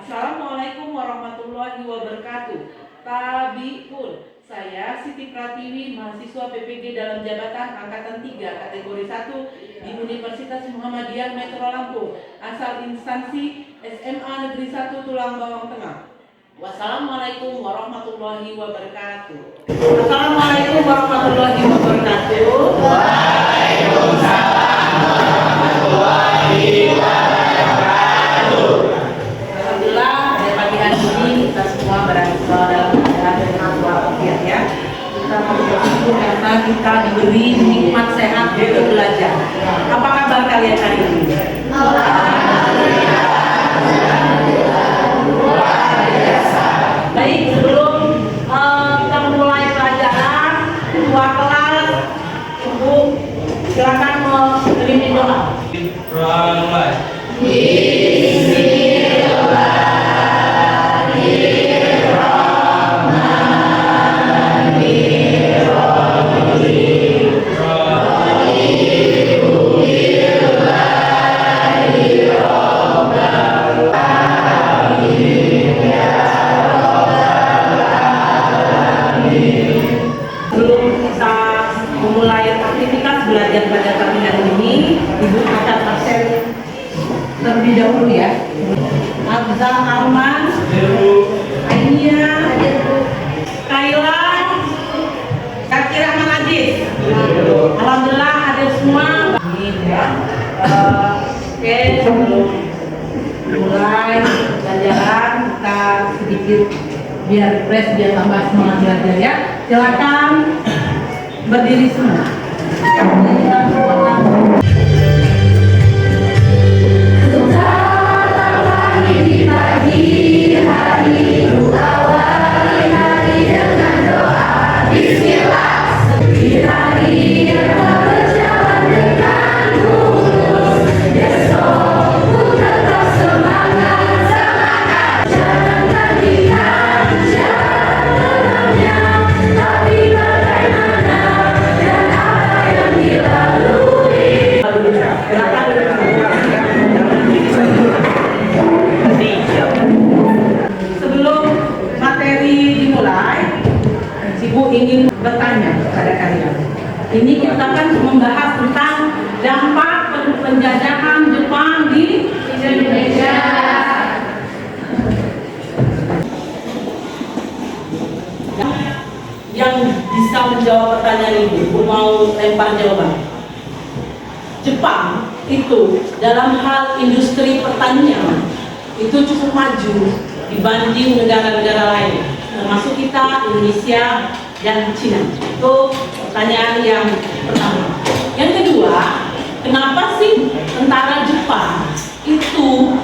Assalamualaikum warahmatullahi wabarakatuh. Tabiun, saya Siti Pratiwi, mahasiswa PPG dalam jabatan Angkatan 3 kategori 1 di Universitas Muhammadiyah Metro Lampung, asal instansi SMA Negeri 1 Tulang Bawang Tengah. Wassalamualaikum warahmatullahi wabarakatuh. Assalamualaikum warahmatullahi wabarakatuh. Waalaikumsalam warahmatullahi wabarakatuh. Alhamdulillah, pada pagi hari ini kita semua berada dalam keadaan dengan walafiat ya. Kita bersyukur karena kita diberi nikmat sehat untuk belajar. Apa kabar kalian hari ini? Baik, sebelum kita mulai pelajaran, ketua kelas, Ibu silakan mengirim doa. Sebelum kita memulai aktivitas belajar pada pagi hari ini, Ibu akan absen terlebih dahulu ya. Abza Arman, Ainia, Kaila, Kaki Rahman Aziz. Alhamdulillah hadir semua. Oke, sebelum mulai pelajaran kita sedikit biar refresh, biar tambah semangat belajar ya. Silakan berdiri semua. Sebelum materi dimulai, Ibu ingin bertanya kepada kalian. Ini kita kan membahas tentang dampak penjajahan Jepang di Indonesia. Yang bisa menjawab pertanyaan Ibu mau lempar jawaban. Jepang itu dalam hal industri pertanian itu cukup maju dibanding negara-negara lain, termasuk kita, Indonesia, dan Cina. Itu pertanyaan yang pertama. Yang kedua, kenapa sih tentara Jepang itu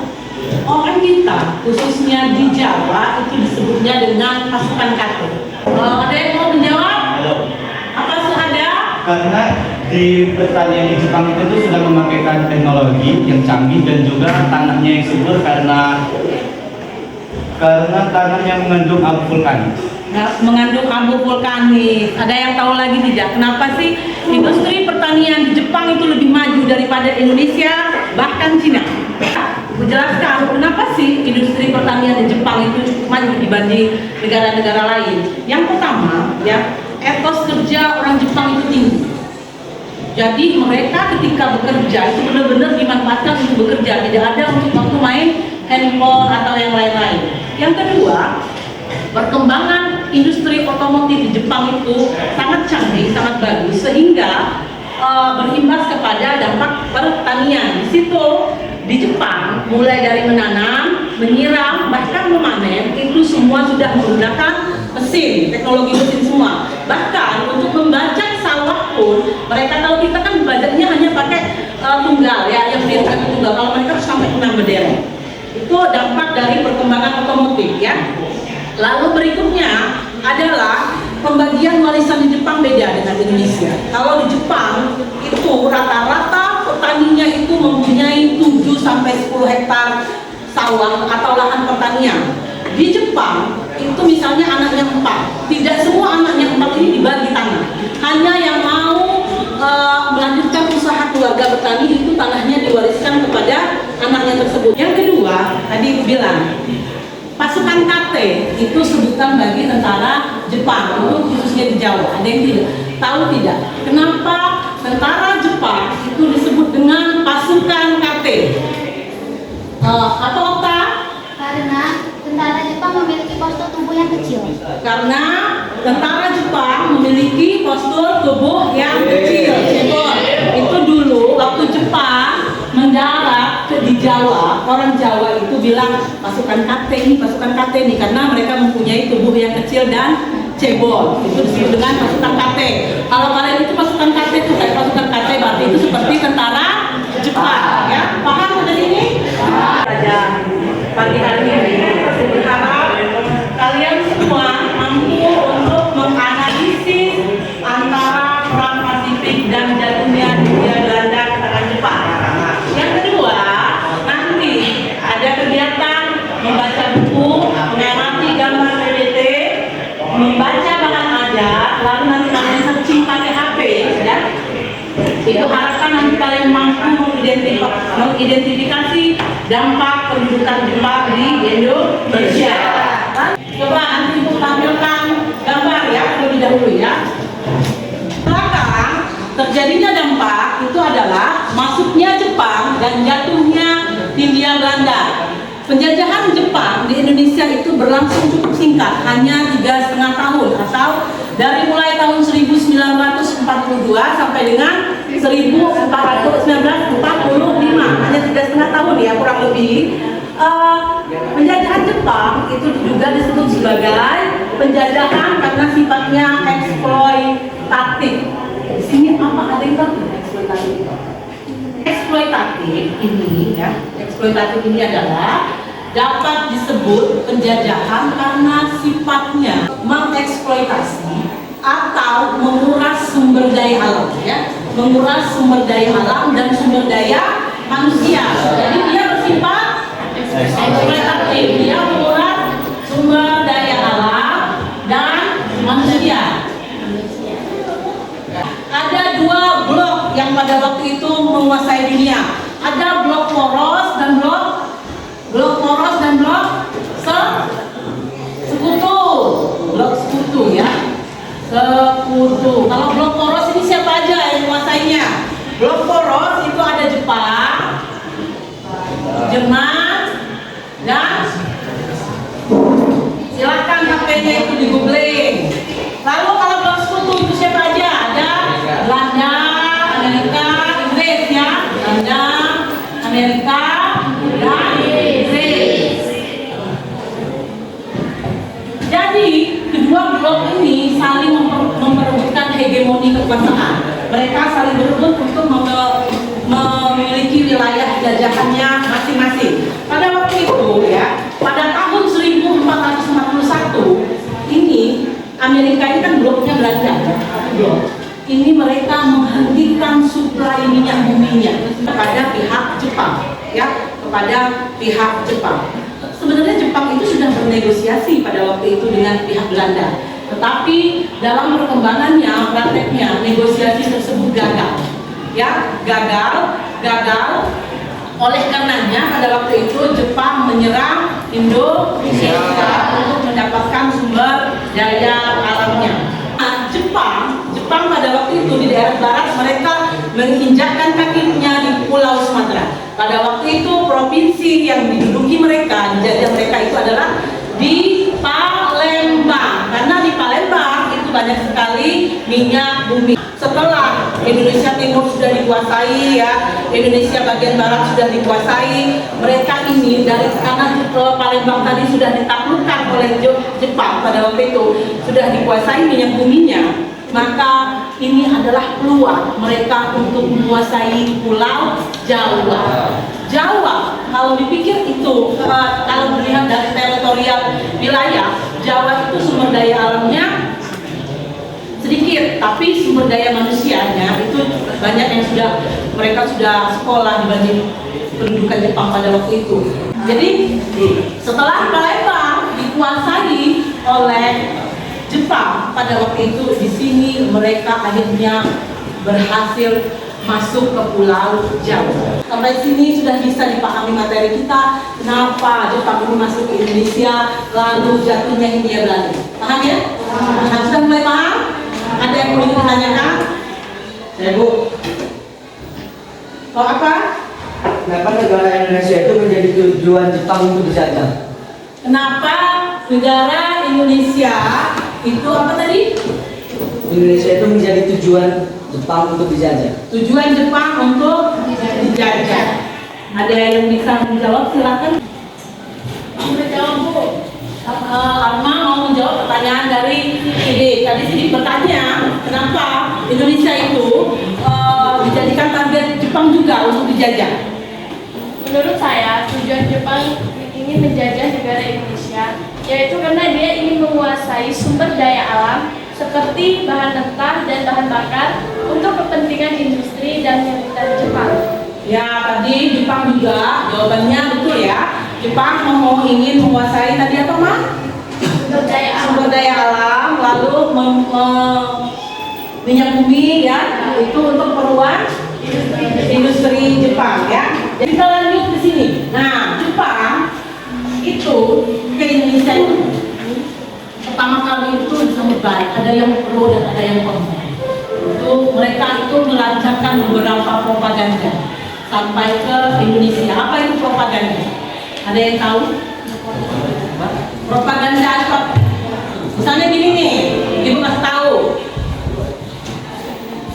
orang kita, khususnya di Jawa, itu disebutnya dengan pasukan kato? Ada yang mau menjawab? Apa ada? Karena di pertanian di Jepang itu sudah memakaikan teknologi yang canggih dan juga tanahnya yang subur karena tanahnya mengandung abu vulkanis. Mengandung abu vulkanis. Ada yang tahu lagi tidak? Kenapa sih industri pertanian di Jepang itu lebih maju daripada Indonesia, bahkan Cina? Aku jelaskan kenapa sih industri pertanian di Jepang itu cukup maju dibanding negara-negara lain. Yang pertama, ya, etos kerja orang Jepang itu tinggi. Jadi mereka ketika bekerja itu benar-benar dimanfaatkan untuk bekerja, tidak ada untuk waktu main handphone atau yang lain-lain. Yang kedua, perkembangan industri otomotif di Jepang itu sangat canggih, sangat bagus, sehingga berimbas kepada dampak pertanian. Di situ di Jepang mulai dari menanam, menyiram, bahkan memanen itu semua sudah menggunakan mesin, teknologi mesin semua. Bahkan untuk membaca sawah pun mereka, kalau kita kan bacanya hanya pakai tunggal ya, yang biasa tunggal. Kalau mereka harus sampai 6 bendera. Itu dampak dari perkembangan otomotif ya. Lalu berikutnya adalah pembagian warisan di Jepang beda dengan Indonesia. Kalau di Jepang itu rata-rata petaninya itu mempunyai 7 sampai 10 hektar sawah atau lahan pertanian. Di Jepang itu misalnya anaknya 4, tidak semua anaknya 4 ini dibagi tanah. Hanya yang mau melanjutkan usaha keluarga bertani itu tanahnya diwariskan kepada anaknya tersebut. Yang kedua, tadi Ibu bilang pasukan KT itu sebutan bagi tentara Jepang, itu khususnya di Jawa. Ada yang tidak tahu tidak? Kenapa tentara Jepang itu disebut dengan pasukan KT? Atau Okta? Karena tentara Jepang memiliki postur tubuh yang kecil. Karena tentara Jepang memiliki postur tubuh yang kecil. Itu dulu waktu Jepang mendarat di Jawa, orang Jawa itu bilang pasukan KT ini karena mereka mempunyai tubuh yang kecil dan cebol. Itu disebut dengan pasukan KT. Kalau kalian itu pasukan KT itu kayak pasukan KT berarti itu seperti tentara Jepang, ya. Paham sampai sini? Saja pagi hari ini saya berharap kalian semua mampu untuk menganalisis antara perang Pasifik dan jatuhnya Hindia Belanda ke tangan Jepang. Yang kedua, nanti ada kegiatan membaca buku, mengamati gambar PPT, membaca bahan ajar, lalu nanti kalian searching pakai HP, ya. Itu harapkan nanti kalian mampu mengidentifikasi dampak pendudukan Jepang di Indonesia. Coba nanti ibu tampilkan gambar ya terlebih dahulu ya. Belakang terjadinya dampak itu adalah masuknya Jepang dan jatuhnya Hindia Belanda. Penjajahan Jepang di Indonesia itu berlangsung cukup singkat, hanya 3,5 tahun atau dari mulai tahun 1942 sampai dengan 1945, hanya 3,5 tahun ya kurang lebih. Penjajahan Jepang itu juga disebut sebagai penjajahan karena sifatnya eksploitatif. Di sini apa ada yang tahu eksploitatif? Eksploitatif ini ya, eksploitatif ini adalah dapat disebut penjajahan karena sifatnya mengeksploitasi atau menguras sumber daya alam ya, menguras sumber daya alam dan sumber daya manusia. Jadi dia bersifat eksploitatif, dia menguras sumber daya alam dan manusia. Ada dua blok yang pada waktu itu menguasai dunia. Ada blok poros dan blok sekutu. Blok sekutu ya. Sekutu. Kalau blok poros ini siapa aja yang menguasainya? Blok poros itu ada Jepang, Jerman, dan silakan HP-nya itu di googling. Lalu kalau blok sekutu itu siapa aja? Ada Belanda, Amerika, Inggris ya. Belanda, Amerika, dan Inggris. Jadi kedua blok ini saling memperebutkan hegemoni kekuasaan. Mereka saling berebut untuk memiliki wilayah jajahannya masing-masing. Pada waktu itu ya, pada tahun 1441 ini Amerika ini kan bloknya Belanda, blok. Ini mereka menghentikan suplai minyak buminya kepada pihak Jepang, ya, kepada pihak Jepang. Sebenarnya Jepang itu sudah bernegosiasi pada waktu itu dengan pihak Belanda, tetapi dalam perkembangannya, prakteknya negosiasi tersebut gagal, ya, gagal. Oleh karenanya pada waktu itu Jepang menyerang Indonesia untuk mendapatkan sumber daya alamnya. Nah, Jepang pada waktu itu di daerah barat mereka menginjakkan kakinya di Pulau Sumatera. Pada waktu itu provinsi yang diduduki mereka, dijajah mereka itu adalah di Palembang. Karena di Palembang itu banyak sekali minyak bumi. Setelah Indonesia Timur sudah dikuasai ya, Indonesia bagian barat sudah dikuasai, mereka ini dari karena Palembang tadi sudah ditaklukkan oleh Jepang pada waktu itu, sudah dikuasai minyak buminya, maka ini adalah peluang mereka untuk menguasai Pulau Jawa. Jawa, kalau dipikir itu, kalau melihat dari teritorial wilayah, Jawa itu sumber daya alamnya sedikit, tapi sumber daya manusianya itu banyak yang mereka sudah sekolah dibanding pendudukan Jepang pada waktu itu. Jadi setelah Palembang dikuasai oleh Jepang pada waktu itu, di sini mereka akhirnya berhasil masuk ke Pulau Jawa. Sampai sini sudah bisa dipahami materi kita, kenapa Jepang ini masuk ke Indonesia, lalu jatuhnya Hindia Belanda. Paham ya? Nah, sudah mulai paham? Ada yang perlu ditanyakan? Saya Bu. Kalau apa? Kenapa negara Indonesia itu menjadi tujuan Jepang untuk dijajah? Kenapa negara Indonesia itu apa tadi? Indonesia itu menjadi tujuan Jepang untuk dijajah. Tujuan Jepang untuk dijajah. Ada yang bisa menjawab? Silakan. Menjawab Bu. Alma mau menjawab pertanyaan dari Sidik. Tadi Sidik bertanya, kenapa Indonesia itu dijadikan target Jepang juga untuk dijajah? Menurut saya, tujuan Jepang ingin menjajah negara Indonesia yaitu karena dia ingin menguasai sumber daya alam seperti bahan mentah dan bahan bakar untuk kepentingan industri dan militer Jepang. Ya, tadi Jepang juga jawabannya betul ya. Jepang ingin menguasai tadi apa, Mak? Sumber daya alam, lalu minyak bumi ya, itu untuk keperluan industri Jepang ya. Jadi kita lanjut ke sini. Nah, Jepang itu ke Indonesia itu pertama kali itu disambut baik. Ada yang pro dan ada yang kontra. Itu mereka itu melancarkan beberapa propaganda sampai ke Indonesia. Apa itu propaganda? Ada yang tahu? Propaganda apa? Misalnya gini nih, Ibu kasih tahu.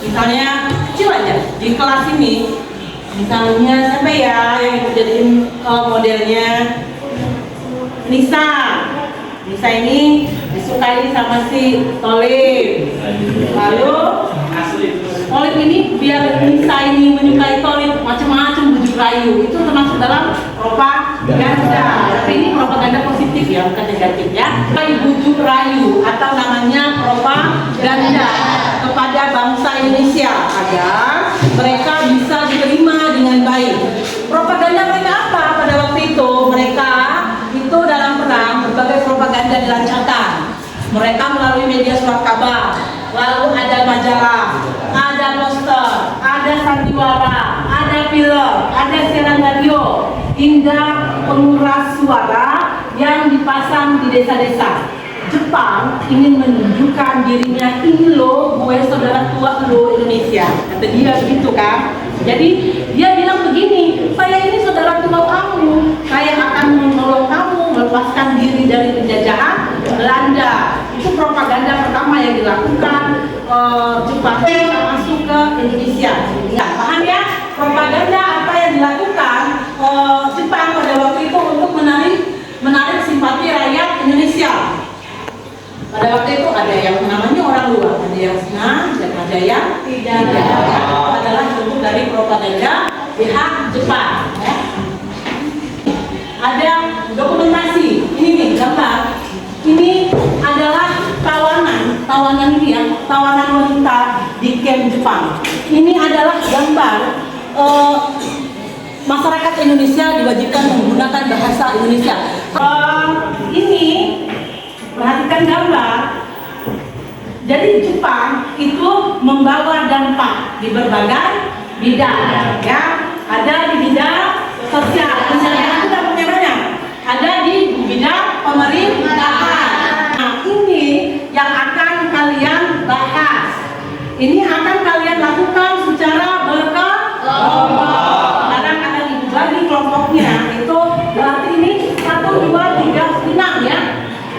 Misalnya kecil aja di kelas ini. Misalnya siapa ya yang Ibu jadiin modelnya? Nisa. Nisa ini disukai sama si Tolib. Lalu Tolib ini biar Nisa ini menyukai Tolib, macam-macam bujuk rayu. Itu termasuk dalam propaganda. Tapi ini propaganda positif ya, bukan negatif ya. Bujuk rayu atau namanya propaganda kepada bangsa Indonesia agar mereka bisa diterima dengan baik. Propaganda mereka apa pada waktu itu? Mereka itu dalam perang berbagai propaganda dilancarkan. Mereka melalui media surat kabar, lalu ada majalah, ada poster, ada sandiwara, ada film, ada siaran radio, hingga penguras suara yang dipasang di desa-desa. Jepang ingin menunjukkan dirinya, ini loh gue saudara tua lo Indonesia, kata dia begitu kan. Jadi dia bilang begini, saya ini saudara tua kamu, saya akan menolong kamu melepaskan diri dari penjajahan Belanda. Itu propaganda pertama yang dilakukan Jepang masuk ke Indonesia. Ya, paham ya? Propaganda apa yang dilakukan Jepang pada waktu itu untuk menarik simpati rakyat Indonesia. Pada waktu itu ada yang namanya orang luar, ada yang senang dan ada yang tidak. Itu adalah bentuk dari propaganda pihak Jepang. Ya. Ada dokumentasi, ini nih gambar. Ini adalah tawanan ini ya, tawanan wanita di kamp Jepang. Ini adalah gambar masyarakat Indonesia diwajibkan menggunakan bahasa Indonesia. Ini perhatikan gambar. Jadi Jepang itu membawa dampak di berbagai bidang, ya. Ada di bidang sosial, misalnya itu dampaknya banyak. Ada di bidang pemerintahan. Nah, ini yang akan kalian bahas. Ini akan kalian lakukan secara berkelompok. Kadang akan dibagi kelompoknya. Itu berarti ini 1, 2, 3, 6 ya.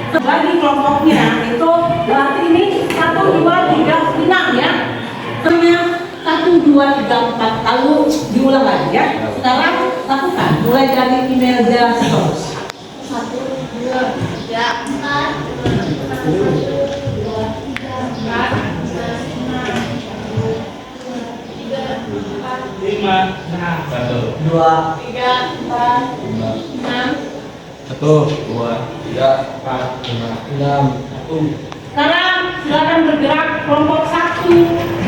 Bagi kelompoknya itu berarti ini 1, 2, 3, 6 ya. Terusnya 1, 2, 3, 4. Lalu diulang lagi ya. Sekarang lakukan mulai dari email Jasper. 1, 2, 3, 4, 5, 1, 2, 3, 4, 6. 1, 2, 3, 4, 5, 6, 1. Sekarang silakan bergerak kelompok 1,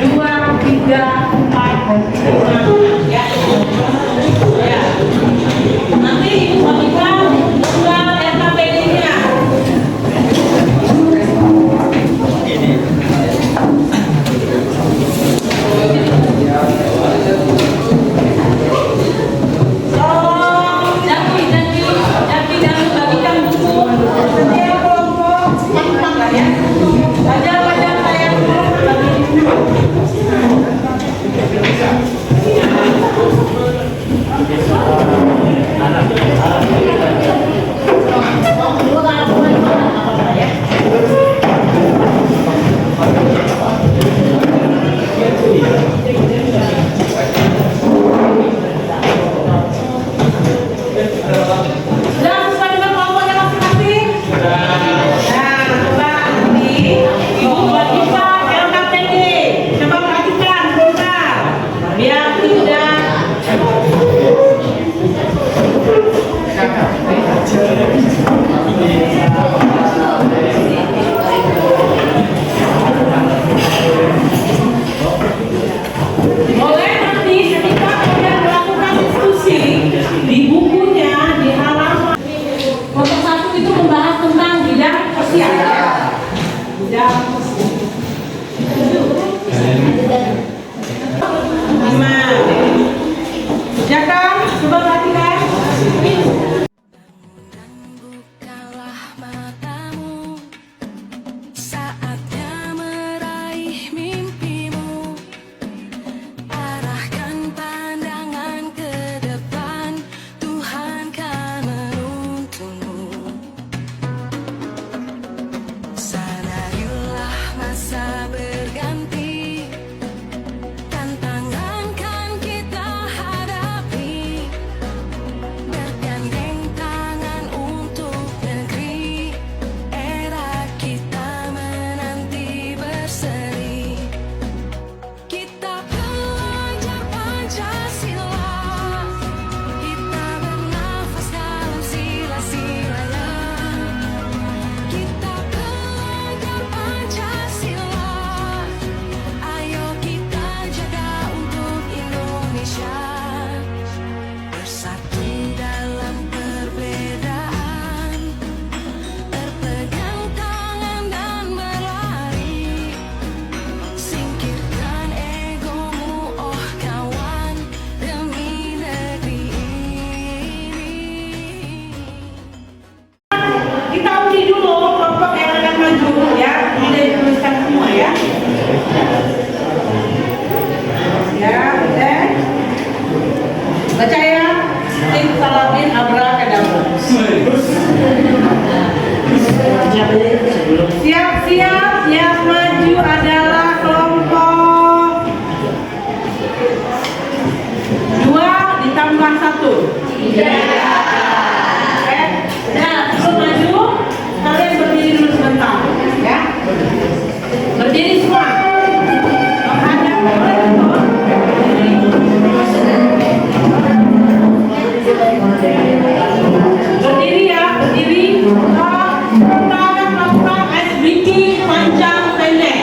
2, 3, 4, 5 ya. Ya. Nanti Ibu bagikan surat RKPD-nya. bagikan buku setiap kelompok gampang lah ya. Pelajar-pelajar saya sudah sesuai dengan kelompoknya masing-masing. Nah, coba ini ibu buat kita LKPD. Coba perhatikan sebentar. Biar tidak boleh nanti ketika kalian melakukan diskusi di bukunya di halaman nomor 1 itu membahas tentang bidang sosial. Bidang lima. Ya kan? Coba perhatikan. Bukalah matamu, saatnya meraih mimpimu. Arahkan pandangan ke depan, Tuhan kan menuntunmu. Sadarilah masa berganti, tantangan kan kita hadapi. Bergandeng tangan untuk negeri, era kita menanti berseri. Kita pelajar Pancasila, kita bernafas dalam sila-silanya. Kita pelajar Pancasila, ayo kita jaga untuk Indonesia. Bersatu dalam perbedaan, berpegang tangan dan berlari. Singkirkan egomu, oh kawan, demi negeri ini. Kita undi dulu kelompok yang akan maju ya. Udah dituliskan semua ya. Ya, udah. Baca ya. Simsalabim abrakadabra. Siap-siap, yang maju adalah kelompok 2 ditambah 1. Nah, sebelum maju, kalian berdiri dulu sebentar, ya. Berdiri semua. Menghadap ke depan. Berdiri ya, berdiri. Kita akan melakukan ice breaking panjang pendek.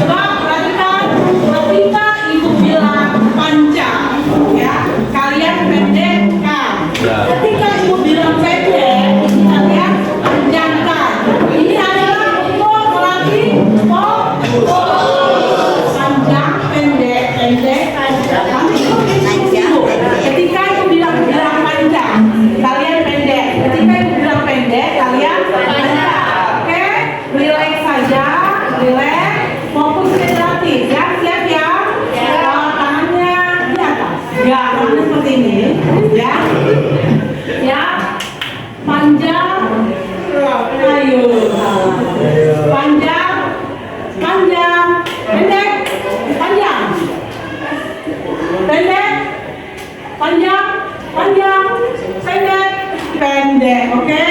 Coba perhatikan, ketika ibu bilang panjang, ya, kalian pendekkan. Ketika ibu bilang pendek, kalian panjangkan. Ini adalah untuk melatih panjang, pendek, pendek, panjang. Ketika ibu bilang panjang, kalian pendek. Ketika ibu bilang pendek, kalian panjang. Oke, relax saja, relax. Fokus relatif, ya, siap ya. Tangannya di atas. Ya, tangannya seperti ini, ya. Ya, panjang, ayo, panjang, panjang, pendek, panjang, pendek, panjang, panjang, pendek, pendek, oke?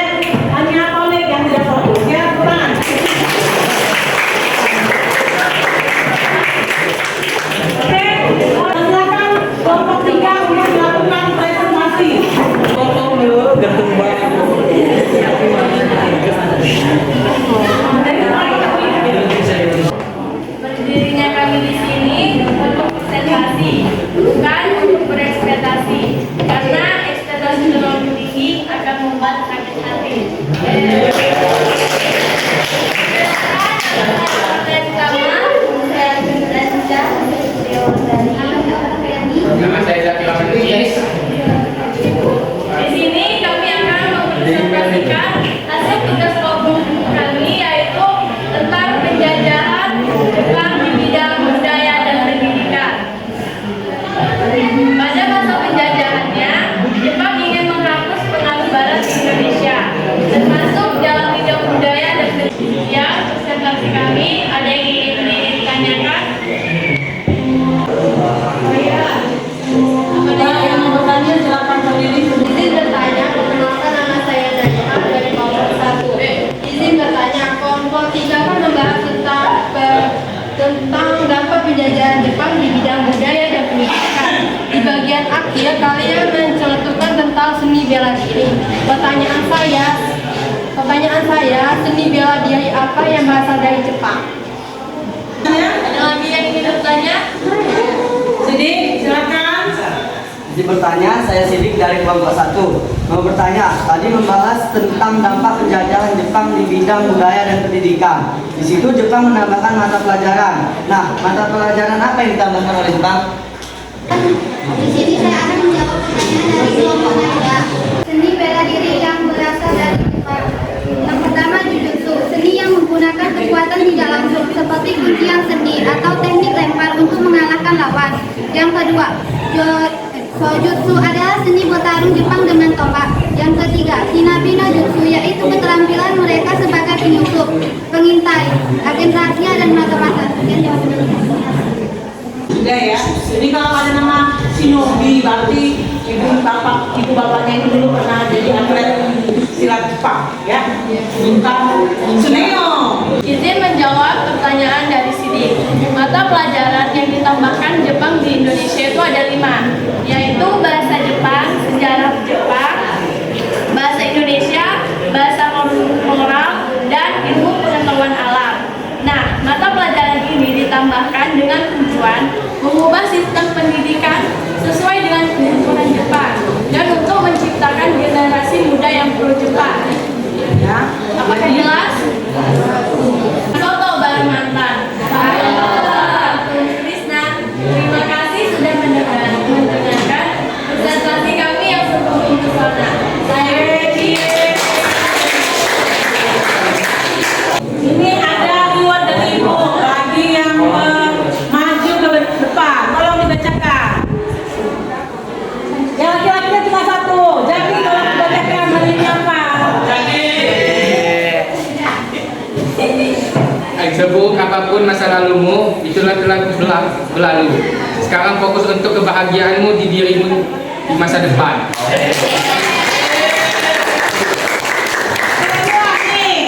Hanya kolek yang tidak fokus, ya, kurang. Oke, silakan kelompok 3 untuk melakukan presentasi. Berdirinya kami di sini untuk presentasi, bukan untuk berekspektasi. Karena ekspektasi terlalu tinggi akan membuat sakit hati. Nama saya Zaki Lamantis. Di sini kami akan mempresentasikan saya, seni bela diri apa yang berasal dari Jepang? Ada lagi yang ingin bertanya? Sidik, silakan. Izin bertanya, saya Sidik dari kelompok 1. Mau bertanya, tadi membahas tentang dampak penjajahan Jepang di bidang budaya dan pendidikan. Di situ Jepang menambahkan mata pelajaran. Nah, mata pelajaran apa yang ditambahkan oleh Jepang? Di sini saya akan menjawab pertanyaan dari kelompok 3. Seni bela diri yang berasal dari Jepang. Yang pertama, jujutsu, seni yang menggunakan kekuatan tidak langsung seperti kuncian seni atau teknik lempar untuk mengalahkan lawan. Yang kedua, Sojutsu adalah seni bertarung Jepang dengan tombak. Yang ketiga, Hinabi no Jutsu, yaitu keterampilan mereka sebagai penyusup, pengintai, agen rahasia dan mata-mata. Sudah ya. Jadi kalau ada nama Shinobi, berarti ibu bapaknya itu dulu pernah jadi atlet silat Jepang, ya. Bintang Suneo. Izin menjawab pertanyaan dari Sidik. Mata pelajaran yang ditambahkan Jepang di Indonesia itu ada 5, yaitu bahasa Jepang, sejarah Jepang, bahasa Indonesia, bahasa moral, dan ilmu pengetahuan alam. Nah, mata pelajaran ini ditambahkan dengan tujuan mengubah sistem pendidikan sesuai dengan kebutuhan Jepang dan untuk menciptakan generasi muda yang pro Jepang. Ya. Apakah jelas? Soto bareng mantan. Krisna, terima kasih sudah mendengarkan presentasi kami yang sungguh mempesona. Saya Regi. Ini ada reward dari ibu bagi yang maju ke depan. Tolong dibacakan. Yang laki-lakinya cuma 1. Jadi kalau dibacakan hari ini apa? Seburuk apapun masa lalumu, itulah telah berlalu. Sekarang fokus untuk kebahagiaanmu di dirimu di masa depan.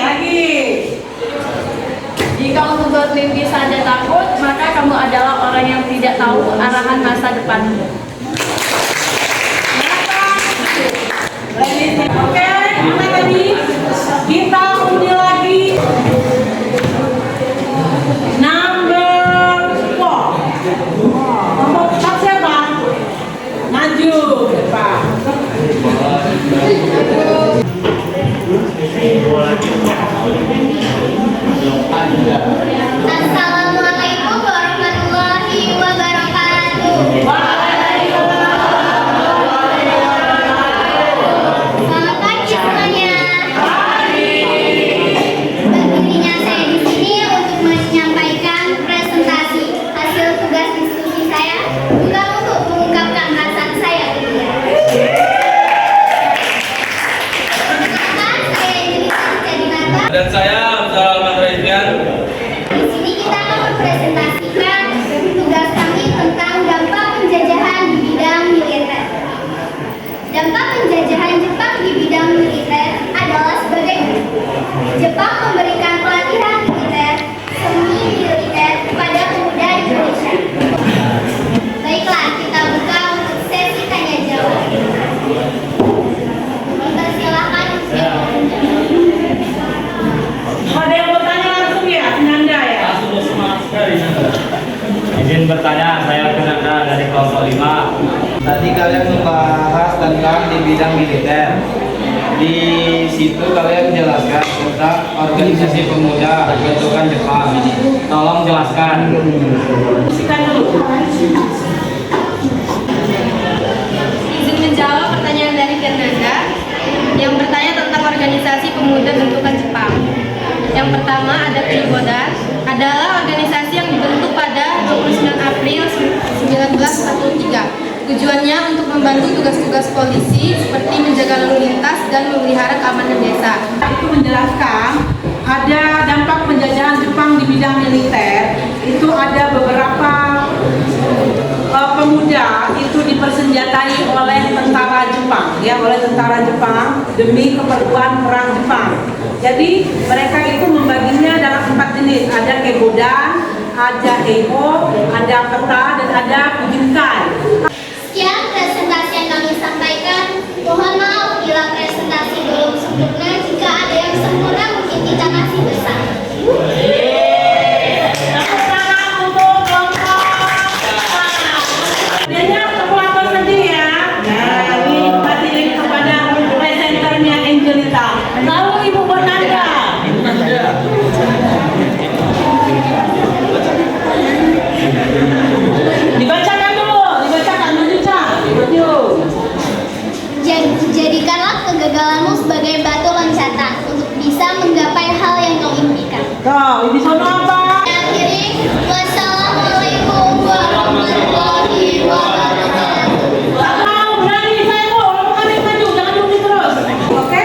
Lagi. Jika untuk bermimpi saja takut, maka kamu adalah orang yang tidak tahu arahan masa depanmu. Oke, mana tadi? Kita undi lagi. Number 4. Nomor 4 siapa? Maju depan. Assalamualaikum warahmatullahi wabarakatuh. Selamat pagi semuanya. Berdirinya saya di sini untuk menyampaikan presentasi hasil tugas diskusi saya, juga untuk mengungkapkan perasaan saya ke dia. Perkenalkan, saya jadi Nata. Dan saya Abdul Rahman. Di sini kita akan mempresentasikan tugas kami tentang dampak penjajahan di bidang militer. Dampak penjajahan Jepang di bidang militer adalah sebagai berikut. Jepang memberikan pelatihan militer, seni militer kepada pemuda Indonesia. Baiklah, kita buka untuk sesi tanya jawab. Dipersilakan untuk Ada yang bertanya langsung ya, Nanda ya? Izin bertanya, saya Kenanda dari kelompok 5. Tadi kalian membahas tentang di bidang militer. Di situ kalian jelaskan tentang organisasi pemuda bentukan Jepang. Tolong jelaskan. Silakan dulu. Izin menjawab pertanyaan dari Fernanda yang bertanya tentang organisasi pemuda bentukan Jepang. Yang pertama ada Triboda, adalah organisasi yang dibentuk pada 29 April 1943. Tujuannya untuk membantu tugas-tugas polisi seperti menjaga lalu lintas dan memelihara keamanan desa. Itu menjelaskan ada dampak penjajahan Jepang di bidang militer. Itu ada beberapa pemuda itu dipersenjatai oleh tentara Jepang, ya, oleh tentara Jepang demi keperluan perang Jepang. Jadi mereka itu membaginya dalam 4 jenis. Ada kegodan, ada eiho, ada peta, dan ada kujinkai. Sekian presentasi yang kami sampaikan. Mohon maaf bila presentasi belum sempurna. Terima kasih besar. Tepuk tangan untuk kelompok. Hadiahnya tepuk apa saja ya. Nah, ini kasih link kepada presenternya Angelita. Lalu Ibu Bernanda. Dibacakan dulu, dibacakan maju Cak. Maju. Jadikanlah kegagalanmu sebagai batu loncatan untuk bisa menggapai hal yang kau impikan. Tuh, ini sono apa? Akhiri, wassalamualaikum warahmatullahi wabarakatuh. Tahu, berani saya Bu, kami maju, jangan duduk terus. Oke?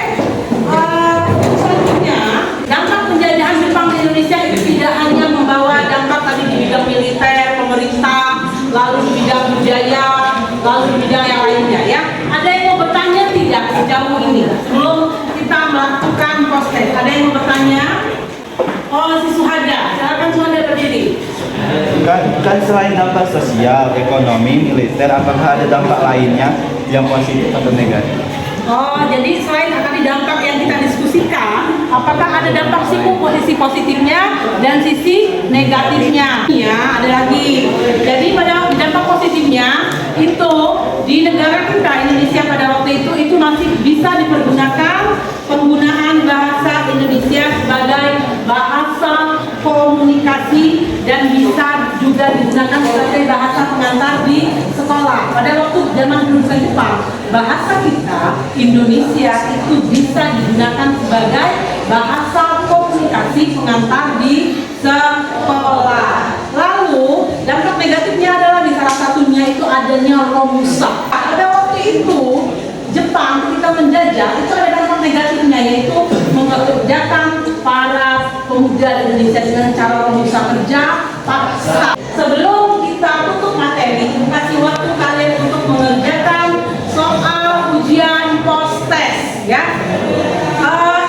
Selanjutnya, dampak penjajahan Jepang di Indonesia itu tidak hanya membawa dampak tadi di bidang militer, pemerintah, lalu di bidang budaya, lalu di bidang yang lainnya ya. Ada yang mau bertanya tidak sejauh ini? Sebelum kita melakukan proses, ada yang mau bertanya? Oh, si Suhada, silakan Suhada berdiri. Kan selain dampak sosial, ekonomi, militer, apakah ada dampak lainnya yang positif atau negatif? Oh, jadi selain tadi dampak yang kita diskusikan, apakah ada dampak sisi positifnya dan sisi negatifnya? Ya, ada lagi. Jadi pada dampak positifnya itu di negara kita Indonesia pada waktu itu masih bisa dipergunakan penggunaan bahasa Indonesia sebagai bahasa komunikasi dan bisa juga digunakan sebagai bahasa pengantar di sekolah. Pada waktu zaman pendudukan Jepang, bahasa kita Indonesia itu bisa digunakan sebagai bahasa komunikasi pengantar di sekolah. Lalu dampak negatifnya adalah di salah satunya itu adanya Romusa. Pada waktu itu Jepang ketika menjajah itu ada dampak negatifnya, yaitu mengerjakan para pemuda Indonesia dengan cara Romusa kerja paksa. Sebelum kita tutup materi, kasih waktu kalian untuk mengerjakan soal ujian post test ya.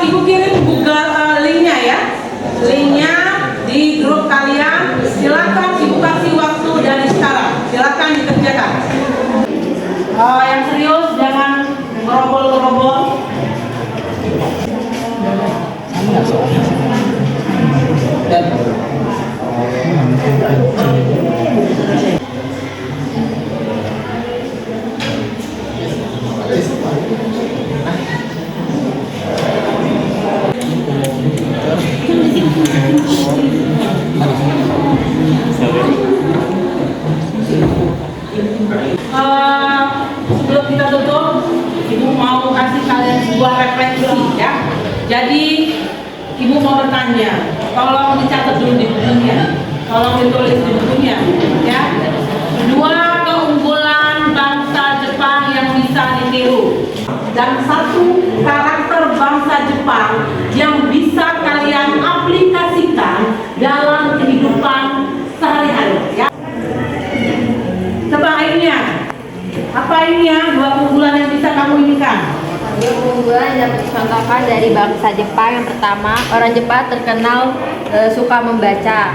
Ibu kirim Google linknya ya, linknya di grup kalian. Silakan Ibu kasih waktu dari sekarang, silakan dikerjakan. Yang serius jangan ngerobol-ngerobol. Sebelum kita tutup, Ibu mau kasih kalian sebuah refleksi ya. Jadi Ibu mau bertanya, tolong dicatat dulu di bukunya, tolong ditulis di bukunya ya. Dua keunggulan bangsa Jepang yang bisa ditiru dan satu karakter bangsa Jepang yang bisa kalian aplikasikan dalam kehidupan sehari-hari ya. Coba akhirnya apa ini ya dua keunggulan yang bisa kamu inginkan? Dua keunggulan yang dapat dicontohkan dari bangsa Jepang. Yang pertama, orang Jepang terkenal suka membaca.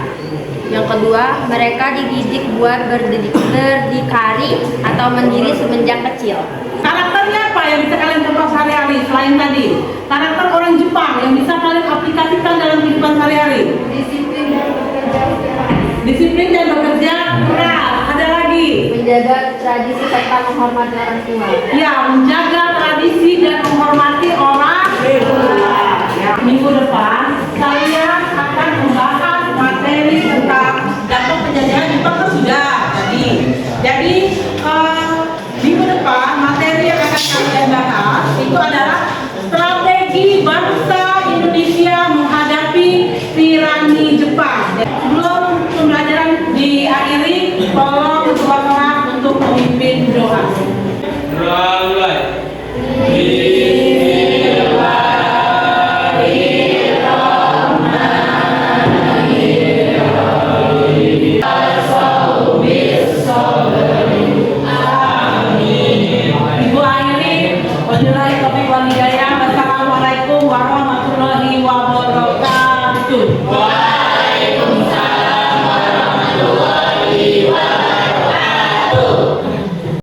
Yang kedua, mereka dididik buat berdikari atau mandiri semenjak kecil. Karakternya apa yang bisa kalian contoh sehari-hari selain tadi? Karakter orang Jepang yang bisa kalian aplikasikan dalam kehidupan sehari-hari? Disiplin dan bekerja keras. Ada lagi? Menjaga tradisi serta menghormati orang tua. Ya, menjaga